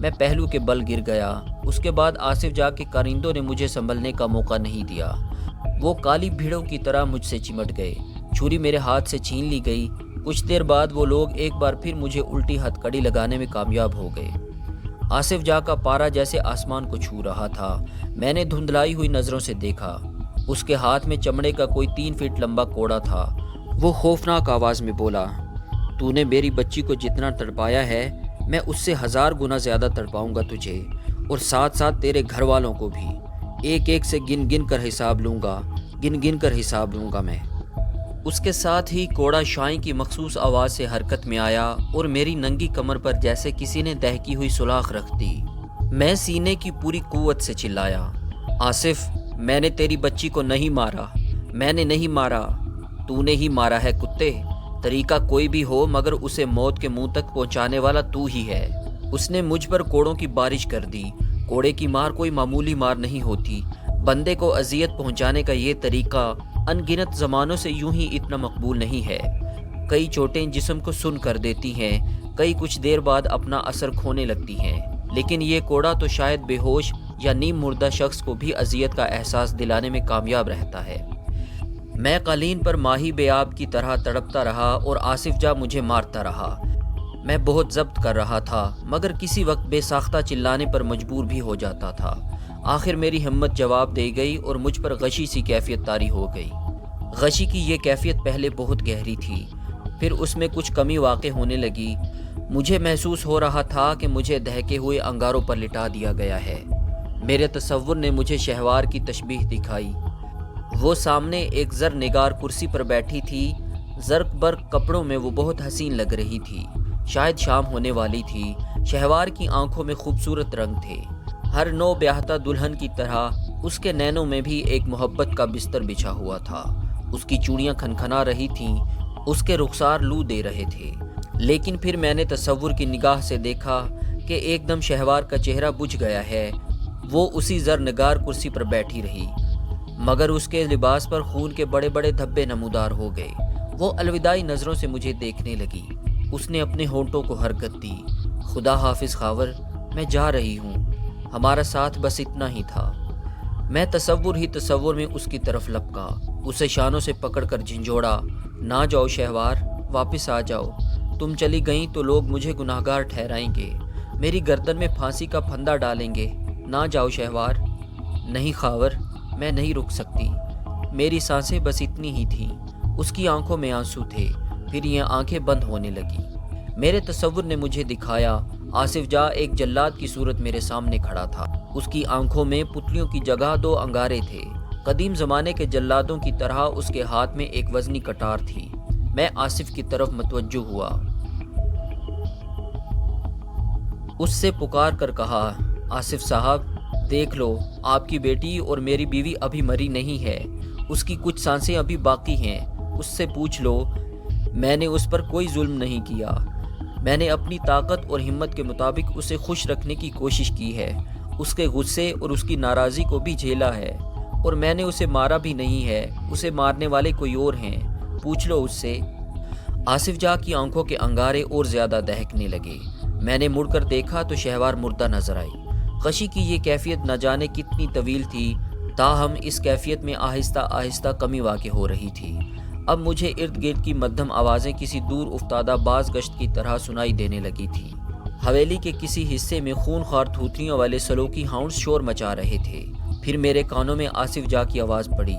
میں پہلو کے بل گر گیا۔ اس کے بعد آصف جا کے کارندوں نے مجھے سنبھلنے کا موقع نہیں دیا۔ وہ کالی بھیڑوں کی طرح مجھ سے چمٹ گئے۔ چھری میرے ہاتھ سے چھین لی گئی۔ کچھ دیر بعد وہ لوگ ایک بار پھر مجھے الٹی ہتھ کڑی لگانے میں کامیاب ہو گئے۔ آصف جا کا پارا جیسے آسمان کو چھو رہا تھا۔ میں نے دھندلائی ہوئی نظروں سے دیکھا۔ اس کے ہاتھ میں چمڑے کا کوئی 3 فٹ لمبا کوڑا تھا۔ وہ خوفناک آواز میں بولا، تو نے میری بچی کو جتنا تڑپایا ہے، میں اس سے 1000 گنا زیادہ تڑپاؤں گا تجھے، اور ساتھ ساتھ تیرے گھر والوں کو بھی۔ ایک ایک سے گن گن کر حساب لوں گا، گن گن کر حساب لوں گا میں۔ اس کے ساتھ ہی کوڑا شائیں کی مخصوص آواز سے حرکت میں آیا اور میری ننگی کمر پر جیسے کسی نے دہکی ہوئی سوراخ رکھ دی۔ میں سینے کی پوری قوت سے چلایا، آصف، میں نے تیری بچی کو نہیں مارا، میں نے نہیں مارا، تو نے ہی مارا ہے کتے۔ طریقہ کوئی بھی ہو مگر اسے موت کے منہ تک پہنچانے والا تو ہی ہے۔ اس نے مجھ پر کوڑوں کی بارش کر دی۔ کوڑے کی مار کوئی معمولی مار نہیں ہوتی۔ بندے کو اذیت پہنچانے کا یہ طریقہ ان گنت زمانوں سے یوں ہی اتنا مقبول نہیں ہے۔ کئی چوٹیں جسم کو سن کر دیتی ہیں، کئی کچھ دیر بعد اپنا اثر کھونے لگتی ہیں، لیکن یہ کوڑا تو شاید بے ہوش یا نیم مردہ شخص کو بھی اذیت کا احساس دلانے میں کامیاب رہتا ہے۔ میں قالین پر ماہی بے آب کی طرح تڑپتا رہا اور آصف جا مجھے مارتا رہا۔ میں بہت ضبط کر رہا تھا مگر کسی وقت بے ساختہ چلانے پر مجبور بھی ہو جاتا تھا۔ آخر میری ہمت جواب دے گئی اور مجھ پر غشی سی کیفیت طاری ہو گئی۔ غشی کی یہ کیفیت پہلے بہت گہری تھی، پھر اس میں کچھ کمی واقع ہونے لگی۔ مجھے محسوس ہو رہا تھا کہ مجھے دہکے ہوئے انگاروں پر لٹا دیا گیا ہے۔ میرے تصور نے مجھے شہوار کی تشبیہ دکھائی۔ وہ سامنے ایک زر نگار کرسی پر بیٹھی تھی۔ زرق برق کپڑوں میں وہ بہت حسین لگ رہی تھی۔ شاید شام ہونے والی تھی۔ شہوار کی آنکھوں میں خوبصورت رنگ تھے۔ ہر نو بیاہتا دلہن کی طرح اس کے نینوں میں بھی ایک محبت کا بستر بچھا ہوا تھا۔ اس کی چوڑیاں کھنکھنا رہی تھیں، اس کے رخسار لو دے رہے تھے۔ لیکن پھر میں نے تصور کی نگاہ سے دیکھا کہ ایک دم شہوار کا چہرہ بجھ گیا ہے۔ وہ اسی زر نگار کرسی پر بیٹھی رہی، مگر اس کے لباس پر خون کے بڑے بڑے دھبے نمودار ہو گئے۔ وہ الوداعی نظروں سے مجھے دیکھنے لگی۔ اس نے اپنے ہونٹوں کو حرکت دی۔ خدا حافظ خاور، میں جا رہی ہوں، ہمارا ساتھ بس اتنا ہی تھا۔ میں تصور میں اس کی طرف لپکا، اسے شانوں سے پکڑ کر جھنجھوڑا۔ نہ جاؤ شہوار، واپس آ جاؤ، تم چلی گئیں تو لوگ مجھے گناہگار ٹھہرائیں گے، میری گردن میں پھانسی کا پھندا ڈالیں گے۔ نہ جاؤ شہوار۔ نہیں خاور، میں نہیں رک سکتی۔ میری سانسیں بس اتنی ہی تھیں۔ اس کی آنکھوں میں آنسو تھے، پھر یہ آنکھیں بند ہونے لگی۔ میرے تصور نے مجھے دکھایا آصف جا ایک جلاد کی صورت میرے سامنے کھڑا تھا۔ اس کی آنکھوں میں پتلیوں کی جگہ 2 انگارے تھے۔ قدیم زمانے کے جلادوں کی طرح اس کے ہاتھ میں ایک وزنی کٹار تھی۔ میں آصف کی طرف متوجہ ہوا۔ اس سے پکار کر کہا، آصف صاحب، دیکھ لو، آپ کی بیٹی اور میری بیوی ابھی مری نہیں ہے، اس کی کچھ سانسیں ابھی باقی ہیں، اس سے پوچھ لو۔ میں نے اس پر کوئی ظلم نہیں کیا۔ میں نے اپنی طاقت اور ہمت کے مطابق اسے خوش رکھنے کی کوشش کی ہے، اس کے غصے اور اس کی ناراضی کو بھی جھیلا ہے، اور میں نے اسے مارا بھی نہیں ہے، اسے مارنے والے کوئی اور ہیں، پوچھ لو اس سے۔ آصف جا کی آنکھوں کے انگارے اور زیادہ دہکنے لگے۔ میں نے مڑ کر دیکھا تو شہوار مردہ نظر آئی۔ غشی کی یہ کیفیت نہ جانے کتنی طویل تھی، تاہم اس کیفیت میں آہستہ آہستہ کمی واقع ہو رہی تھی۔ اب مجھے ارد گرد کی مدھم آوازیں کسی دور افتادہ باز گشت کی طرح سنائی دینے لگی تھی۔ حویلی کے کسی حصے میں خون خوار تھوتریوں والے سلوکی ہاؤنڈز شور مچا رہے تھے۔ پھر میرے کانوں میں آصف جا کی آواز پڑی۔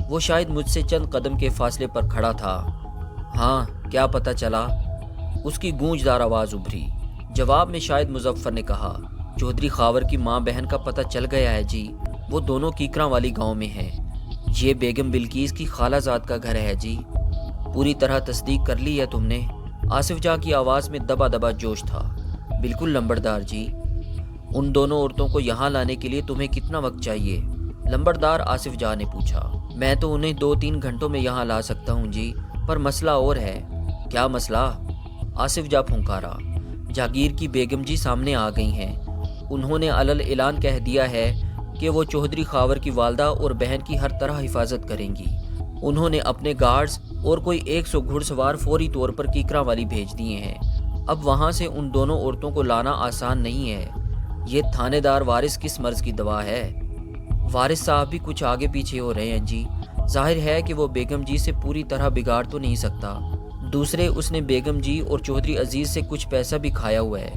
وہ شاید مجھ سے چند قدم کے فاصلے پر کھڑا تھا۔ ہاں، کیا پتہ چلا؟ اس کی گونجدار آواز ابھری۔ جواب میں شاید مظفر نے کہا، چودھری خاور کی ماں بہن کا پتہ چل گیا ہے جی، وہ دونوں کیکراں والی گاؤں میں ہیں۔ یہ بیگم بلکیس کی خالہ زاد کا گھر ہے جی۔ پوری طرح تصدیق کر لی ہے تم نے؟ آصف جا کی آواز میں دبا دبا جوش تھا۔ بالکل لمبردار جی۔ ان دونوں عورتوں کو یہاں لانے کے لیے تمہیں کتنا وقت چاہیے؟ لمبردار آصف جا نے پوچھا۔ میں تو انہیں 2-3 گھنٹوں میں یہاں لا سکتا ہوں جی، پر مسئلہ اور ہے۔ کیا مسئلہ؟ آصف جا پھنکارا۔ جاگیر کی بیگم جی سامنے آ گئی ہیں۔ انہوں نے علل اعلان کہہ دیا ہے کہ وہ چودھری خاور کی والدہ اور بہن کی ہر طرح حفاظت کریں گی۔ انہوں نے اپنے گارڈز اور کوئی 100 گھڑ سوار فوری طور پر کیکراں والی بھیج دیے ہیں۔ اب وہاں سے ان دونوں عورتوں کو لانا آسان نہیں ہے۔ یہ تھانے دار وارث کس مرض کی دوا ہے؟ وارث صاحب بھی کچھ آگے پیچھے ہو رہے ہیں جی۔ ظاہر ہے کہ وہ بیگم جی سے پوری طرح بگاڑ تو نہیں سکتا، دوسرے اس نے بیگم جی اور چودھری عزیز سے کچھ پیسہ بھی کھایا ہوا ہے۔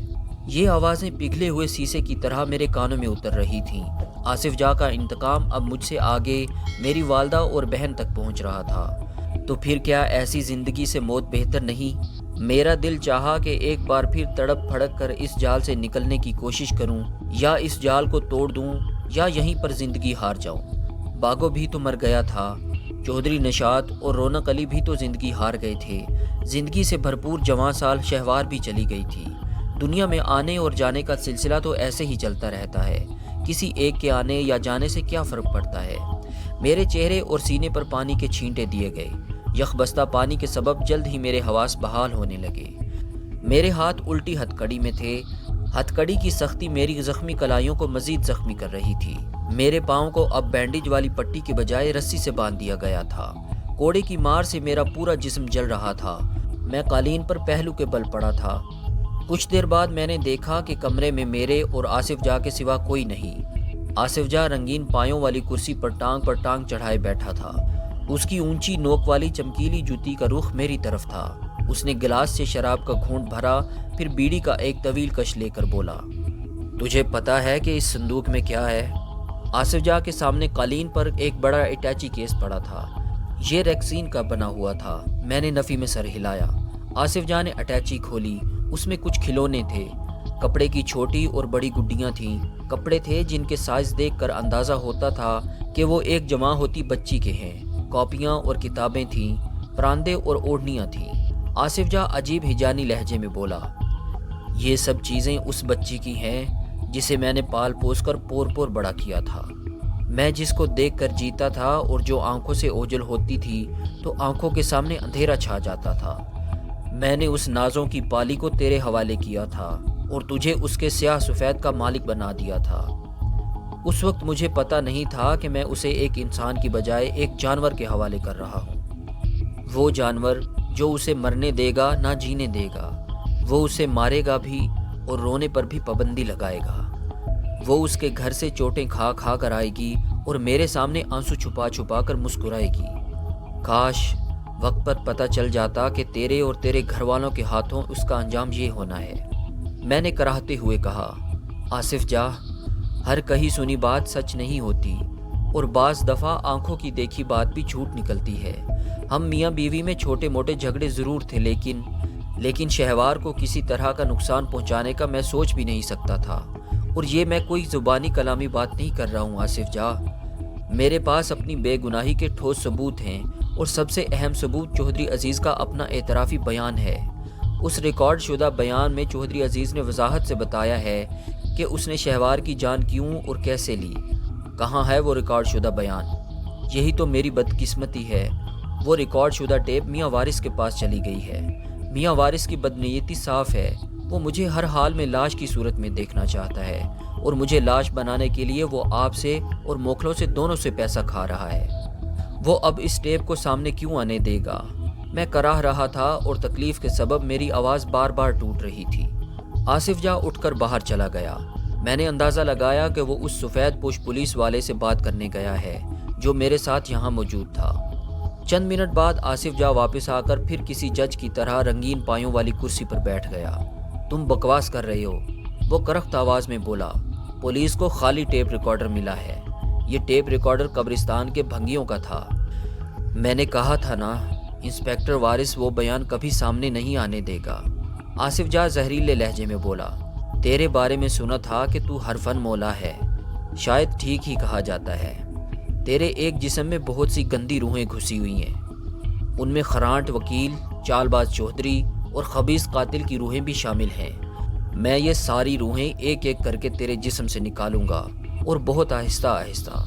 یہ آوازیں پگھلے ہوئے سیسے کی طرح میرے کانوں میں اتر رہی تھیں۔ آصف جاں کا انتقام اب مجھ سے آگے میری والدہ اور بہن تک پہنچ رہا تھا۔ تو پھر کیا ایسی زندگی سے موت بہتر نہیں؟ میرا دل چاہا کہ ایک بار پھر تڑپ پھڑک کر اس جال سے نکلنے کی کوشش کروں، یا اس جال کو توڑ دوں یا یہیں پر زندگی ہار جاؤں۔ باغو بھی تو مر گیا تھا، چودھری نشاط اور رونق علی بھی تو زندگی ہار گئے تھے، زندگی سے بھرپور جوان سال شہوار بھی چلی گئی تھی۔ دنیا میں آنے اور جانے کا سلسلہ تو ایسے ہی چلتا رہتا ہے، کسی ایک کے آنے یا جانے سے کیا فرق پڑتا ہے؟ میرے چہرے اور سینے پر پانی کے چھینٹے دیے گئے، یخ بستہ پانی کے سبب جلد ہی میرے حواس بحال ہونے لگے۔ میرے ہاتھ الٹی ہتھ کڑی میں تھے، ہتھ کڑی کی سختی میری زخمی کلائیوں کو مزید زخمی کر رہی تھی۔ میرے پاؤں کو اب بینڈیج والی پٹی کے بجائے رسی سے باندھ دیا گیا تھا۔ کوڑے کی مار سے میرا پورا جسم جل رہا تھا، میں قالین پر پہلو کے بل پڑا تھا۔ کچھ دیر بعد میں نے دیکھا کہ کمرے میں میرے اور آصف جاں کے سوا کوئی نہیں۔ آصف جاں رنگین پایوں والی کرسی پر ٹانگ چڑھائے بیٹھا تھا، اس کی اونچی نوک والی چمکیلی جوتی کا رخ میری طرف تھا۔ اس نے گلاس سے شراب کا گھونٹ بھرا، پھر بیڑی کا ایک طویل کش لے کر بولا، تجھے پتا ہے کہ اس صندوق میں کیا ہے؟ آصف جاں کے سامنے قالین پر ایک بڑا اٹیچی کیس پڑا تھا، یہ ریکسین کا بنا ہوا تھا۔ میں نے نفی میں سر ہلایا۔ آصف جاں نے اٹیچی کھولی، اس میں کچھ کھلونے تھے، کپڑے کی چھوٹی اور بڑی گڈیاں تھیں، کپڑے تھے جن کے سائز دیکھ کر اندازہ ہوتا تھا کہ وہ ایک جمع ہوتی بچی کے ہیں، کاپیاں اور کتابیں تھیں، پراندے اور اوڑھنیاں تھیں۔ آصف جاں عجیب ہجانی لہجے میں بولا، یہ سب چیزیں اس بچی کی ہیں جسے میں نے پال پوس کر پور پور بڑا کیا تھا، میں جس کو دیکھ کر جیتا تھا، اور جو آنکھوں سے اوجھل ہوتی تھی تو آنکھوں کے سامنے اندھیرا چھا جاتا تھا۔ میں نے اس نازوں کی پالی کو تیرے حوالے کیا تھا اور تجھے اس کے سیاہ سفید کا مالک بنا دیا تھا۔ اس وقت مجھے پتہ نہیں تھا کہ میں اسے ایک انسان کی بجائے ایک جانور کے حوالے کر رہا ہوں، وہ جانور جو اسے مرنے دے گا نہ جینے دے گا، وہ اسے مارے گا بھی اور رونے پر بھی پابندی لگائے گا، وہ اس کے گھر سے چوٹیں کھا کھا کر آئے گی اور میرے سامنے آنسو چھپا چھپا کر مسکرائے گی۔ کاش وقت پر پتہ چل جاتا کہ تیرے اور تیرے گھر والوں کے ہاتھوں اس کا انجام یہ ہونا ہے۔ میں نے کراہتے ہوئے کہا، آصف جاں، ہر کہی سنی بات سچ نہیں ہوتی، اور بعض دفعہ آنکھوں کی دیکھی بات بھی جھوٹ نکلتی ہے۔ ہم میاں بیوی میں چھوٹے موٹے جھگڑے ضرور تھے، لیکن شہوار کو کسی طرح کا نقصان پہنچانے کا میں سوچ بھی نہیں سکتا تھا، اور یہ میں کوئی زبانی کلامی بات نہیں کر رہا ہوں آصف جاں۔ میرے پاس اپنی بے گناہی کے ٹھوس ثبوت ہیں، اور سب سے اہم ثبوت چودھری عزیز کا اپنا اعترافی بیان ہے۔ اس ریکارڈ شدہ بیان میں چودھری عزیز نے وضاحت سے بتایا ہے کہ اس نے شہوار کی جان کیوں اور کیسے لی۔ کہاں ہے وہ ریکارڈ شدہ بیان؟ یہی تو میری بدقسمتی ہے، وہ ریکارڈ شدہ ٹیپ میاں وارث کے پاس چلی گئی ہے۔ میاں وارث کی بدنیتی صاف ہے، وہ مجھے ہر حال میں لاش کی صورت میں دیکھنا چاہتا ہے، اور مجھے لاش بنانے کے لیے وہ آپ سے اور موکھلوں سے دونوں سے پیسہ کھا رہا ہے۔ وہ اب اس ٹیپ کو سامنے کیوں آنے دے گا؟ میں کراہ رہا تھا اور تکلیف کے سبب میری آواز بار بار ٹوٹ رہی تھی۔ آصف جاں اٹھ کر باہر چلا گیا۔ میں نے اندازہ لگایا کہ وہ اس سفید پوش پولیس والے سے بات کرنے گیا ہے جو میرے ساتھ یہاں موجود تھا۔ چند منٹ بعد آصف جاں واپس آ کر پھر کسی جج کی طرح رنگین پایوں والی کرسی پر بیٹھ گیا۔ تم بکواس کر رہے ہو، وہ کرخت آواز میں بولا۔ پولیس کو خالی ٹیپ ریکارڈر ملا ہے، یہ ٹیپ ریکارڈر قبرستان کے بھنگیوں کا تھا۔ میں نے کہا تھا نا، انسپیکٹر وارث وہ بیان کبھی سامنے نہیں آنے دے گا۔ آصف جاں زہریلے لہجے میں بولا، تیرے بارے میں سنا تھا کہ تو حرفن مولا ہے، شاید ٹھیک ہی کہا جاتا ہے۔ تیرے ایک جسم میں بہت سی گندی روحیں گھسی ہوئی ہیں، ان میں خرانٹ وکیل، چال باز چودھری اور خبیث قاتل کی روحیں بھی شامل ہیں۔ میں یہ ساری روحیں ایک ایک کر کے تیرے جسم سے نکالوں گا، اور بہت آہستہ آہستہ،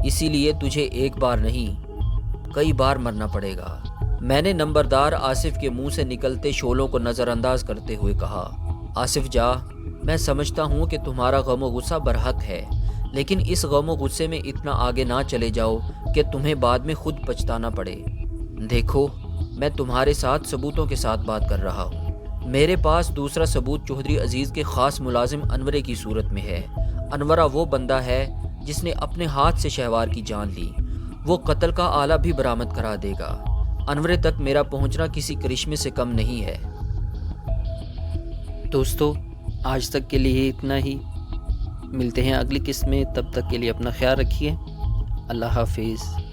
اسی لیے تجھے ایک بار نہیں کئی بار مرنا پڑے گا۔ میں نے نمبردار آصف کے منہ سے نکلتے شعلوں کو نظر انداز کرتے ہوئے کہا، آصف جاں، میں سمجھتا ہوں کہ تمہارا غم و غصہ برحق ہے، لیکن اس غم و غصے میں اتنا آگے نہ چلے جاؤ کہ تمہیں بعد میں خود پچھتانا پڑے۔ دیکھو، میں تمہارے ساتھ ثبوتوں کے ساتھ بات کر رہا ہوں، میرے پاس دوسرا ثبوت چودھری عزیز کے خاص ملازم انورے کی صورت میں ہے۔ انورہ وہ بندہ ہے جس نے اپنے ہاتھ سے شہوار کی جان لی، وہ قتل کا آلہ بھی برآمد کرا دے گا۔ انورے تک میرا پہنچنا کسی کرشمے سے کم نہیں ہے۔ دوستو آج تک کے لیے اتنا ہی، ملتے ہیں اگلی قسط میں، تب تک کے لیے اپنا خیال رکھیے، اللہ حافظ۔